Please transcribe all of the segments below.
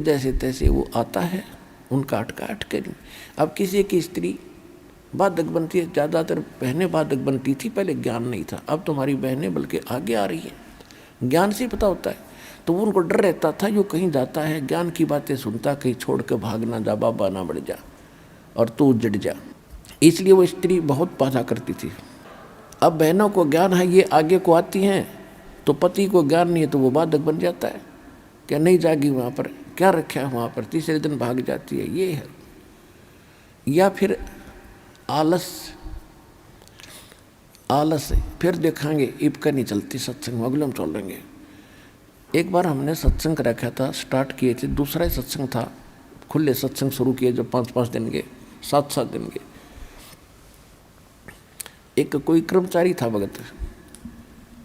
जैसे तैसे वो आता है, उनका अटका अटके नहीं। अब किसी की स्त्री बाधक बनती है, ज़्यादातर बहनें बाधक बनती थी, पहले ज्ञान नहीं था। अब तुम्हारी बहनें बल्कि आगे आ रही है, ज्ञान से पता होता है। तो उनको डर रहता था, जो कहीं जाता है ज्ञान की बातें सुनता, कहीं छोड़ कर भाग ना जा, बाबा ना बढ़ जा और तू उजड़ जा। इसलिए वो स्त्री बहुत बाधा करती थी। अब बहनों को ज्ञान है, ये आगे को आती हैं, तो पति को ज्ञान नहीं है तो वो बाधक बन जाता है। क्या नहीं जागी वहाँ पर, क्या रखा है वहाँ पर, तीसरे दिन भाग जाती है, ये है। या फिर आलस, आलस फिर देखेंगे इबका नहीं चलती सत्संग, अगले हम चल लेंगे। एक बार हमने सत्संग रखा था, स्टार्ट किए थे, दूसरा ही सत्संग था, खुले सत्संग शुरू किए जो 5-5 दिन के, 7-7 दिन के। एक कोई कर्मचारी था भगत,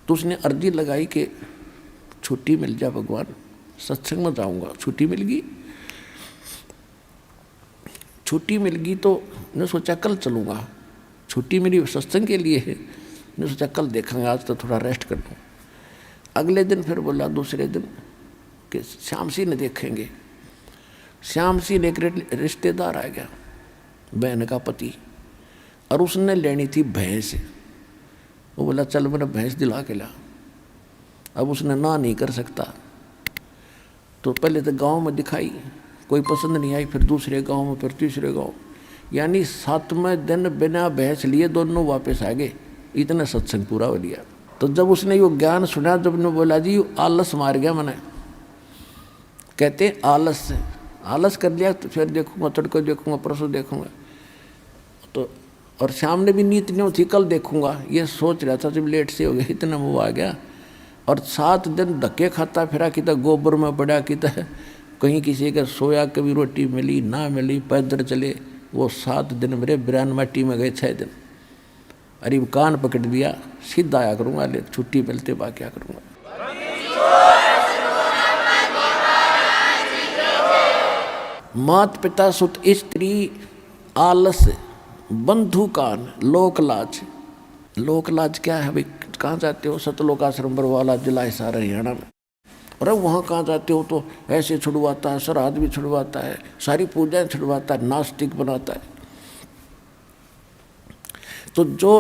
तो उसने अर्जी लगाई कि छुट्टी मिल जा भगवान, सत्संग में जाऊंगा। छुट्टी मिल गई, छुट्टी मिल गई तो ने सोचा कल चलूँगा, छुट्टी मेरी सत्संग के लिए है, ने सोचा कल देखेंगे, आज तो थोड़ा रेस्ट कर लूँ। अगले दिन फिर बोला, दूसरे दिन कि श्याम सिंह ने देखेंगे। श्याम सिंह ने एक रिश्तेदार आ गया, बहन का पति, और उसने लेनी थी भैंस। वो बोला चल मेरा भैंस दिला के ला। अब उसने ना नहीं कर सकता, तो पहले तो गांव में दिखाई, कोई पसंद नहीं आई, फिर दूसरे गांव में, फिर तीसरे गांव, यानी 7वें दिन बिना भैंस लिए दोनों वापस आ गए। इतना सत्संग पूरा हो लिया। तो जब उसने यो ज्ञान सुना, जब ने बोला जी आलस मार गया मैंने, कहते आलस से आलस कर लिया, तो फिर देखूंगा, तड़को देखूंगा, परसों देखूंगा, तो और शाम ने भी नींद नहीं थी, कल देखूंगा, ये सोच रहा था। जब लेट से हो गया, इतना वो आ गया, और 7 दिन धक्के खाता फिरा, कि गोबर में पड़ा, कि कहीं किसी का सोया, कभी रोटी मिली ना मिली, पैदल चले। वो 7 दिन मेरे बिरान माटी में गए, 6 दिन। अरे कान पकड़ दिया, सीधा आया करूँगा, ले छुट्टी मिलते बा क्या करूँगा। मात पिता सुत स्त्री आलस बंधु कान लोकलाज। लोकलाज क्या है भाई, कहाँ जाते हो, सतलोक आश्रम बरवाला, जिला हिसार, हरियाणा में। अरे वहाँ कहाँ जाते हो, तो ऐसे छुड़वाता है, श्राद्ध भी छुड़वाता है, सारी पूजाएं छुड़वाता है, नास्तिक बनाता है। तो जो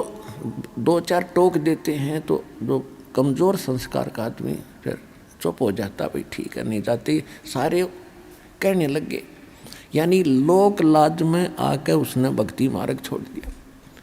2-4 टोक देते हैं, तो जो कमज़ोर संस्कार का आदमी फिर चुप हो जाता, भाई ठीक है, नहीं जाते, सारे कहने लगे। यानी लोक लाज में आकर उसने भक्ति मार्ग छोड़ दिया।